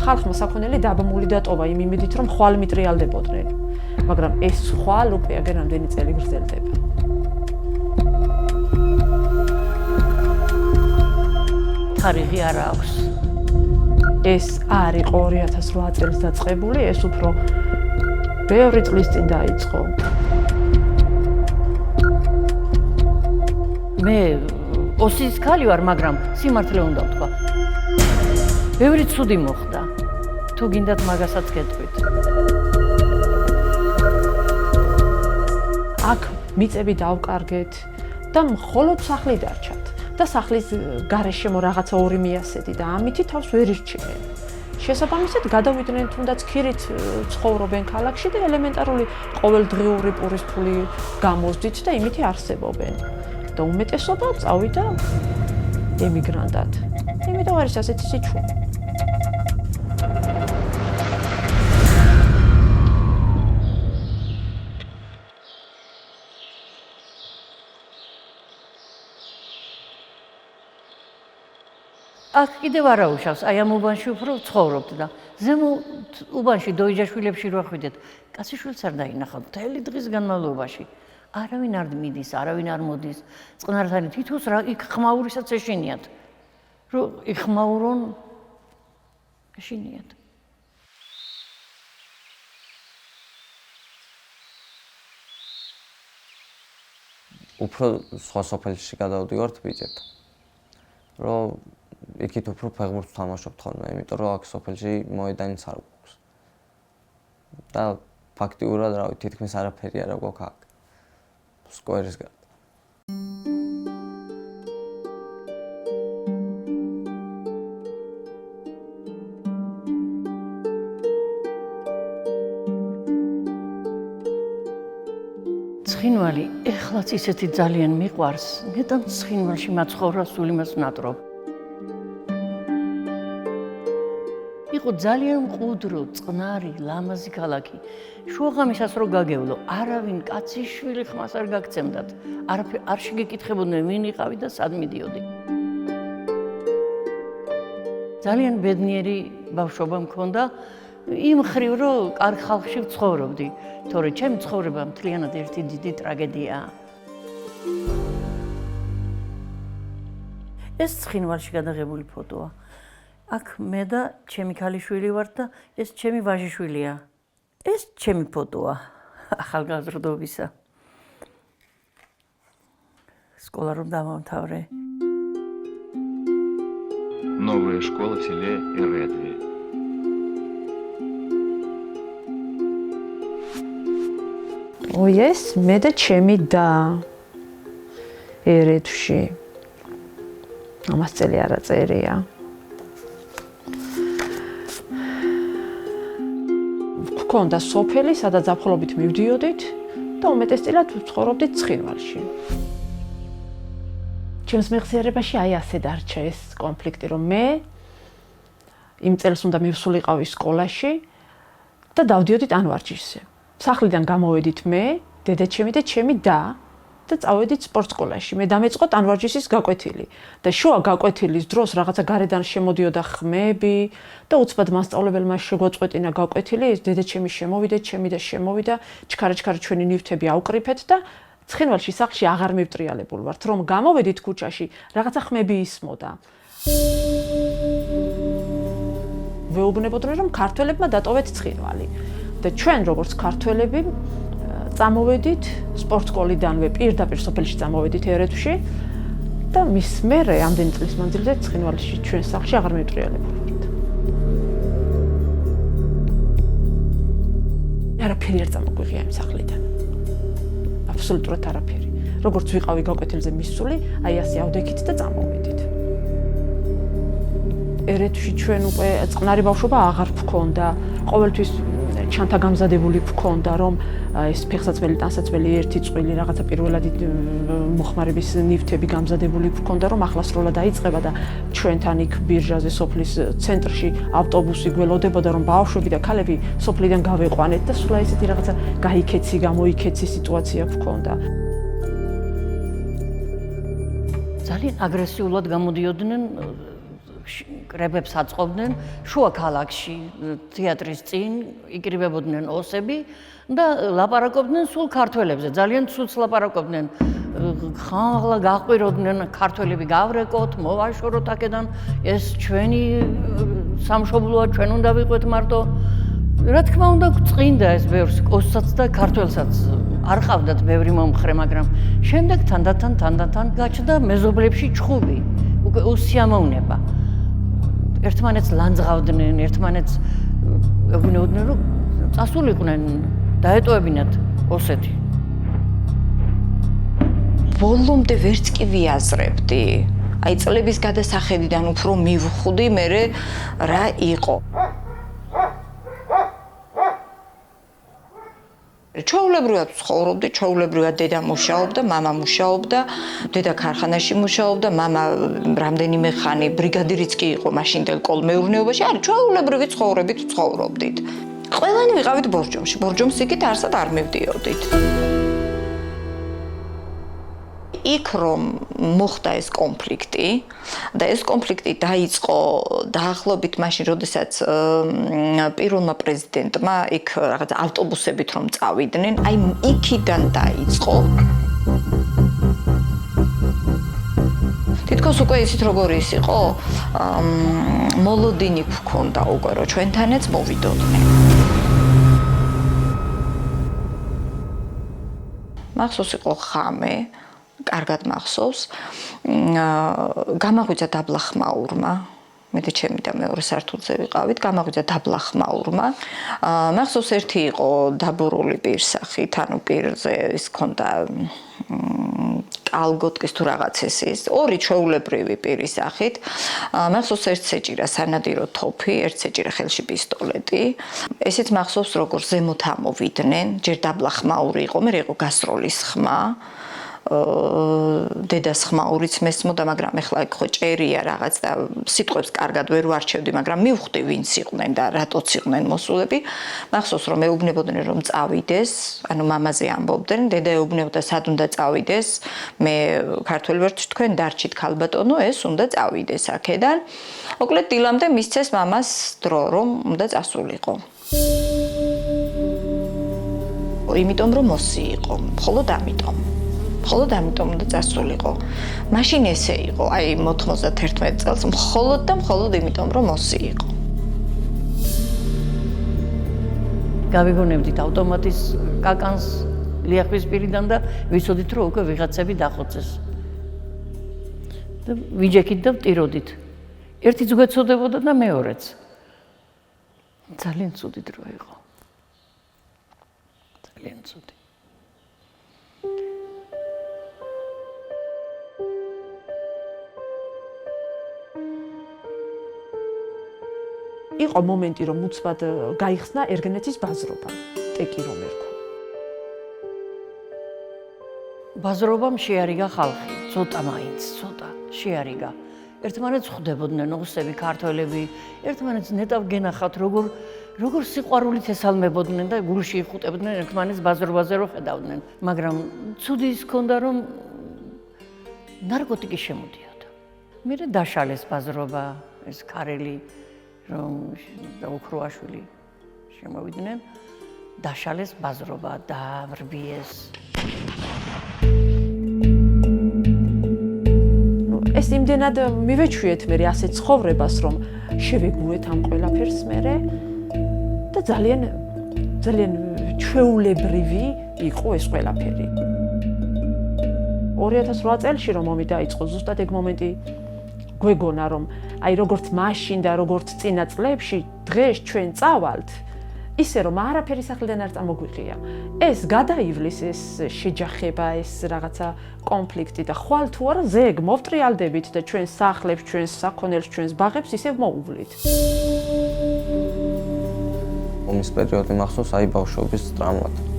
ხალხმა საქონელი დაბმული დატოვა იმ იმედით, რომ ხვალ მიტრიალდებოდნენ. მაგრამ ეს ხვალ უკვე აგერ რამდენი წელი გრძელდება. თარიღი არ აქვს. ეს არ იყო 2008 წელს დაწყებული, ეს უფრო ბევრი წლის წინ დაიწყო. მე ოსის ქალი ვარ, მაგრამ სიმართლე უნდა ვთქვა. ბევრი ცუდი მოხდა. თუ გინდათ მაგასაც გეტყვით. აქ მიწები დავკარგეთ და მხოლოდ სახლი დარჩათ. და სახლის გარეშემო რაღაცა ორი მიასედი და ამითი თავს ვერ ირჩევენ. შესაბამისად გადავიდნენ თუნდაც ქირით ცხოვრობენ ქალაქში და ელემენტარული ყოველდღიური პურის ფული გამოსდით და იმითი არსებობენ. და უმეტესობა წავიდა ემიგრანტად. იმიტომ არის ასეთი სიჩუმე. აქ კიდევ არ აუშავს, აი ამ უბანში უფრო ცხოვრობთ და ზემო უბანში დოიჯაშვილებში რო ხვიდეთ, კაციშვილს არ დაინახავთ მთელი დღის განმავლობაში. არავინ არ მიდის, არავინ არ მოდის. წყნართან თითოს რა იქ ხმაურისაც ეშინიათ. რომ იხმაურონ ეშინიათ. უფრო სხვა სოფელში გადავდივართ ბიჭებ. რომ იქით უფრო ფეხბურთს ვთამაშობთ ხოლმე, იმიტომ რომ აქ სოფელში მოედანიც არ გვაქვს. და ფაქტიურად რავი, თითქმის არაფერი არ გვაქვს აქ. სკვერის გარდა. ცხინვალი ეხლაც ისეთი ძალიან მიყვარს, მეტად ცხინვალში მაცხოვრა სულ იმას ვნატრობ. იყო ძალიან მყუდრო, წყნარი, ლამაზი ქალაქი. შუაღამისას რო გაგევლო, არავინ კაციშვილი ხმას არ გაგცემდათ. არ შეგეკითხებოდნენ ვინ იყავი და სად მიდიოდი. ძალიან ბედნიერი ბავშვობა მქონდა. იმ ხრივ რომ კარგ ხალხში ვცხოვრობდი, თორე ჩემი ცხოვრება მთლიანად ერთი დიდი ტრაგედიაა. ეს ცხინვალში გადაღებული ფოტოა. აქ მე და ჩემი ქალიშვილი ვართ და ეს ჩემი ვაჟიშვილია. ეს ჩემი ფოტოა ახალგაზრდობისა. სკოლა რომ დავამთავრე. Новая школа в селе Эредви. ეს მე და ჩემი და ერედვში. ამას წელი არა წერია. გქონდა სოფელი, სადაც ზაფხულობით მივდიოდით და უმეტესწილად ვცხოვრობდით ცხინვალში. ჩემს მეხსიერებაში აი ასე დარჩა ეს კონფლიქტი, რომ მე იმ წელს უნდა მივსულიყავი სკოლაში და დავდიოდით ანვარჯიშზე. სახლიდან გამოვედით მე, დედაჩემი და ჩემი და წავედით სპორტსკოლაში. მე დამეწყოთ ანვარჯიშის გაკვეთილი და შუა გაკვეთილის დროს რაღაცა გარედან შემოდიოდა ხმები და უცბად მასწავლებელმა შეგვაწყვეტინა გაკვეთილი, ეს დედაჩემი შემოვიდა, ჩემი და შემოვიდა, ჩქარა-ჩქარა ჩვენი ნივთები აუკრიფეთ და ცხინვალში სახლში აღარ მივტრიალებულ ვართ, რომ გამოვედით ქუჩაში, რაღაცა ხმები ისმოდა. ვეუბნებოდნენ, რომ ქართველებმა დატოვეთ ცხინვალი. და ჩვენ როგორც ქართველები წამოვედით სპორტსკოლიდანვე პირდაპირ სოფელში წამოვედით ერედვში და მის მერე ამდენი წლის მანძილზე ცხინვალში ჩვენ სახლში აღარ მივტრიალებულ ვართ. არაფერი არ წამოგვიღია იმ სახლიდან. აბსოლუტურად არაფერი. როგორც ვიყავი გაკვეთილზე მისული, აი ასე ავდექით და წამოვედით. ერედვში ჩვენ უკვე წყნარი ბავშვობა აღარ ვქონდა. ყოველთვის ჩანთა გამზადებული ვქონდა, რომ ეს ფეხსაცმელი, ტანსაცმელი, ერთი წვილი, რაღაცა პირველადი მოხმარების ნივთები გამზადებული ვქონდა, რომ ახლა დაიწყება და ჩვენთან იქ ბირჟაზე სოფლის ცენტრში ავტობუსი გველოდებოდა, რომ ბავშვები და ქალები სოფლიდან გავეყვანეთ და სულ ესეთი რაღაცა გაიქეცი, გამოიქეცი სიტუაცია ვქონდა. ძალიან აგრესიულად გამოდიოდნენ კრებებს აწყობდნენ შუა ქალაქში თეატრის წინ იკრიბებოდნენ ოსები და ლაპარაკობდნენ სულ ქართველებზე ძალიან ცუდს ლაპარაკობდნენ ხანღლა გაყვიროდნენ ქართველები გავრეკოთ მოვაშოროთ აქედან ეს ჩვენი სამშობლოა ჩვენ უნდა ვიყვეთ მარტო რა თქმა უნდა წმინდა ეს ბევრს ოსსაც და ქართველსაც არ ყავდათ ბევრი მომხრე მაგრამ შემდეგ თანდათან გაჩნდა მეზობლებში ჩხუბი უკვე უსიამოვნება ერთმანეთს ლანძღავდნენ ერთმანეთს ეუბნებოდნენ რომ წასულიყვნენ დაეტოვებინათ ოსეთი ბოლომდე ვერც კი ვიაზრებდი აი წლების გადასახედიდან უფრო მივხვდი მე რა იყო ჩვეულებრივად ცხოვრობდი, ჩვეულებრივად დედა მუშაობდა, მამა მუშაობდა, დედა ქარხანაში მუშაობდა, მამა რამდენიმე ხანი ბრიგადირიც კი იყო მაშინდელ კოლმეურნეობაში, არის ჩვეულებრივი ცხოვრებით ცხოვრობდით. ყველანი ვიყავით ბორჯომში, ბორჯომს იქით არსად არ მივდიოდით. იქ რომ მოხდა ეს კონფლიქტი და ეს კონფლიქტი დაიწყო დაახლოებით მაშინ როდესაც პირველმა პრეზიდენტმა იქ რაღაც ავტობუსებით რომ წავიდნენ აი იქიდან დაიწყო თითქოს უკვე ისიც როგორი ის იყო მოლოდინი გქონდა უკვე რომ ჩვენთანაც მოვიდოდნენ მახსოვს იყო ხამე კარგად მახსოვს გამაღვიძა დაბლა ხმაურმა მე და ჩემი და მეორე სართულზე ვიყავით გამაღვიძა დაბლა ხმაურმა მახსოვს ერთი იყო დაბურული პირსახით ანუ პირზე ის ქონდა კალგოტკის თუ რაღაცის ის ორი ჩვეულებრივი პირის სახით მახსოვს ერთს ეჭირა სანადირო თოფი ერთს ეჭირა ხელში პისტოლეტი ესეც მახსოვს როგორ ზემოთ ამოვიდნენ ჯერ დაბლა ხმაური იყო მე იყო გასტროლის ხმა დედას ხმაურიც მესმოდა, მაგრამ ეხლა ხო ჭერია რაღაც და სიტყვებს კარგად ვერ ვარჩევდი, მაგრამ მივხვდი ვინც იყვნენ და რატოც იყვნენ მოსულები. მახსოვს რომ ეუბნებოდნენ რომ წავიდეს, ანუ მამაზე ამბობდნენ, დედა ეუბნებოდა სად უნდა წავიდეს, მე ქართველ ვარ თქვენ დარჩით ქალბატონო, ეს უნდა წავიდეს აქედან. მოკლედ დილამდე მისცეს მამას დრო რომ უნდა წასულიყო. იმიტომ რომ მოსი იყო, მხოლოდ ამიტომ. მხოლოდ ამიტომ უნდა წასულიყო. მაშინ ესე იყო, აი 91 წელს, მხოლოდ და მხოლოდ იმიტომ რომ მოსი იყო. გავიგონებდით ავტომატის კაკანს ლიახვის პირიდან და ვიცოდით რომ უკვე ვიღაცები დახოცეს. და ვიჯექით და ვტიროდით. ერთიც გვეცოდებოდა და მეორეც. ძალიან ცუდი დრო იყო. ძალიან ცუდი. იყო მომენტი რომ უცბად გაიხსნა ერგენეთის ბაზრობა, ტეკი რომ ერქვა. ბაზრობამ შეარიგა ხალხი, ცოტა მაინც, ცოტა შეარიგა. ერთმანეთს ხვდებოდნენ ოსები, ქართველები, ერთმანეთს ნეტავ გენახავთ, როგორ სიყვარულით ესალმებოდნენ და გულში იხუტებდნენ ერთმანეთს ბაზრობაზე რო ხედავდნენ, მაგრამ ცუდი ის ჰქონდა რომ ნარკოტიკი შემოდიოდა. მერე დაშალეს ბაზრობა, ეს ქარელი რომ და უქროაშვილი შემოვიდნენ, დაშალეს ბაზრობა, დაავრბიეს. ეს იმდენად მივეჩვიეთ მე ასე ცხოვრებას, რომ შევეგუეთ ამ ყველაფერს მე და ძალიან ჩვეულებრივი იყო ეს ყველაფერი. 2008 წელში რომ ომი დაიწყო, ზუსტად ეგ მომენტი გვეგონა რომ აი როგორც მაშინ და როგორც წინა წლებში დღეს ჩვენ წავალთ ისე რომ არაფერი სახლიდან არ წარმოგვიღია ეს გადაივლის ეს შეჯახება ეს რაღაცა კონფლიქტი და ხვალ თუ არა ზეგ მოვტრიალდებით და ჩვენ სახლებს ჩვენს საქონელს ჩვენს ბაღებს ისევ მოუვლით ომის პერიოდი მახსოვს აი ბავშვობის ტრამვად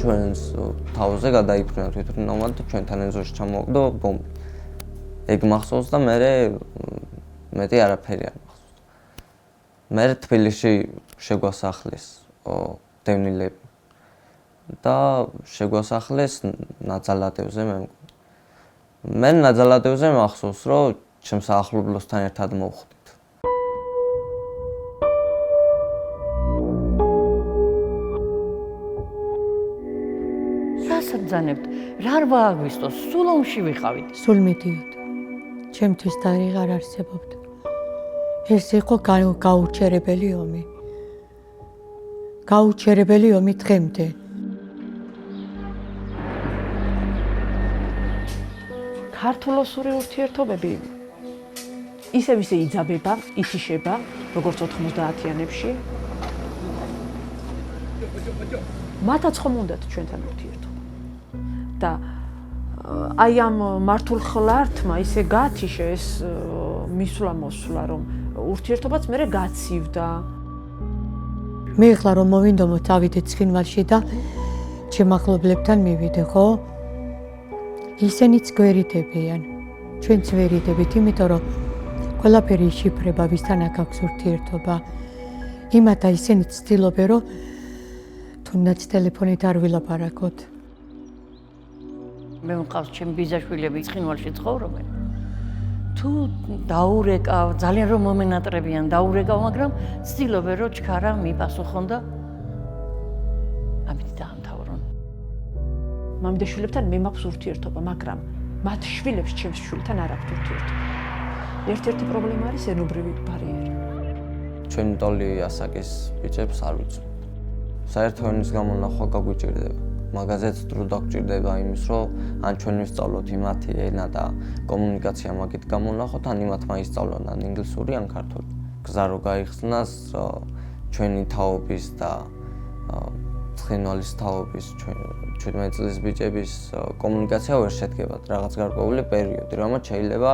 ჩვენს თავზე გადაიფრინათ ვიტრინოვად და ჩვენთან ეზოში ჩამოვაგდო ბომბი. ეგ მახსოვს და მე მეტი არაფერი არ მახსოვს. მე თბილისში შეგვასახლეს დევნილები და შეგვასახლეს ნაძალადევზე მე ნაძალადევზე მახსოვს რომ ჩემს ახლობლოსთან ერთად მოვხდით. რასაც ბრძანებთ? რა არ ვააგვისტოს? სულ ომში ვიყავით. სულ მიდიოდ. ჩემთვის თარიღი არ არსებობდა. ეს იყო გაუჩერებელი ომი. გაუჩერებელი ომი დღემდე. ქართულ-ოსური ურთიერთობები ისევ ისე იძაბება, ითიშება, როგორც 90-იანებში. მათაც ხომ უნდათ ჩვენთან ურთიერთობა. და აი ამ მართულ ხლართმა ისე გაათიშე ეს მისვლა-მოსვლა, რომ ურთიერთობაც მერე გაცივდა. მე ახლა რომ მოვინდომო წავიდე ცხინვალში და ჩემ ახლობლებთან მივიდე, ხო? ისინიც გვერიდებიან. ჩვენც ვერიდებით, იმიტომ რომ ყველაფერი შიფრება, ვისთან აქ აქვს ურთიერთობა. იმათა ისინიც ცდილობენ, რომ თუნდაც ტელეფონით არ ვილაპარაკოთ. მე მყავს ჩემი ბიძაშვილები ცხინვალში ცხოვრობენ. თუ დაურეკავ, ძალიან რომ მომენატრებიან, დაურეკავ, მაგრამ ცდილობენ რომ ჩქარა მიპასუხონ და ამით დაამთავრონ. მამიდაშვილებთან მე მაქვს ურთიერთობა, მაგრამ მათ შვილებს ჩემს შვილთან არ აქვს ურთიერთობა. ერთ-ერთი პრობლემა არის ენობრივი ბარიერი. ჩვენი ტოლი ასაკის ბიჭებს არ ვიცნობთ. საერთო ენის გამონახვა გაგვიჭირდება. მაგაზეც დრო დაგჭირდება იმის, რომ ან ჩვენ ვისწავლოთ იმათი ენა და კომუნიკაცია მაგით გამონახოთ, ან იმათ მაისწავლონ ან ინგლისური, ან ქართული. გზა რო გაიხსნას ჩვენი თაობის და ცხინვალის თაობის 17 წლის ბიჭების კომუნიკაცია ვერ შედგებათ რაღაც გარკვეული პერიოდი, რამაც შეიძლება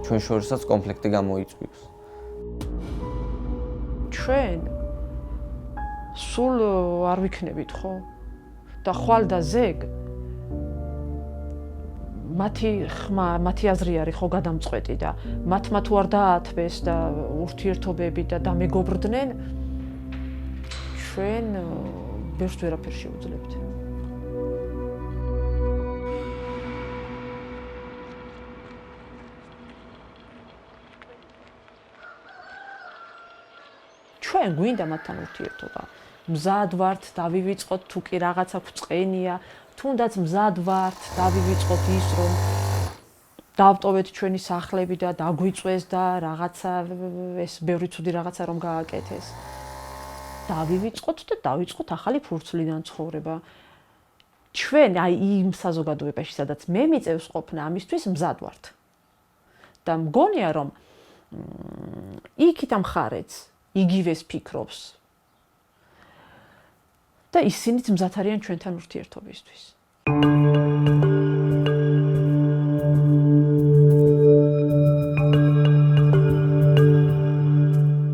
ჩვენ შორისაც კონფლიქტი გამოიწვიოს. ჩვენ სულ არ ვიქნებით, ხო? და ხვალ და ზეგ მათი აზრი არის ხო გადამწყვეტი და მათმა თუ არ დაათბეს და ურთიერთობები და დამეგობრდნენ, ჩვენ ბევრს ვერაფერ შევძლებთ. ჩვენ გვინდა მათთან ურთიერთობა. მზად ვართ დავივიწყოთ თუ კი რაღაცა გვწყენია, თუნდაც მზად ვართ დავივიწყოთ ის რომ დავტოვეთ ჩვენი სახლები და დაგვიწვეს და რაღაცა ეს ბევრი ცუდი რაღაცა რომ გააკეთეს. დავივიწყოთ და დავიწყოთ ახალი ფურცლიდან ცხოვრება. ჩვენ აი იმ საზოგადოებაში, სადაც მე მიწევს ყოფნა, ამისთვის მზად ვართ. და მგონია რომ იქით ამხარეც იგივეს ფიქრობს. და ისინიც მზად არიან ჩვენთან ურთიერთობისთვის.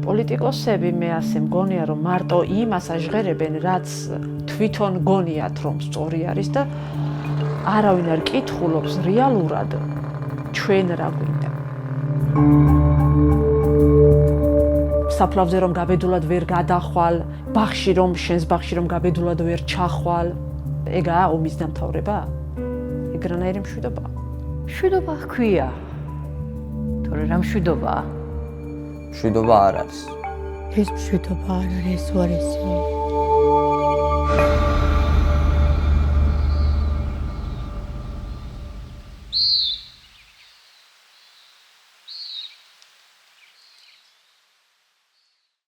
პოლიტიკოსები მე ასე მგონია რომ მარტო იმას აჟღერებენ, რაც თვითონ გონიათ რომ სწორი არის და არავინ არ კითხულობს რეალურად ჩვენ რა გვინდა. საფლავზე რომ გაბედულად ვერ გადახვალ, ბაღში რომ შენს ბაღში რომ გაბედულად ვერ ჩახვალ, ეგაა ომის დამთავრება? ეგრანაირი მშვიდობა? მშვიდობა ჰქვია. თორე რა მშვიდობაა? მშვიდობა არ არის. ეს მშვიდობა არ არის უარესი.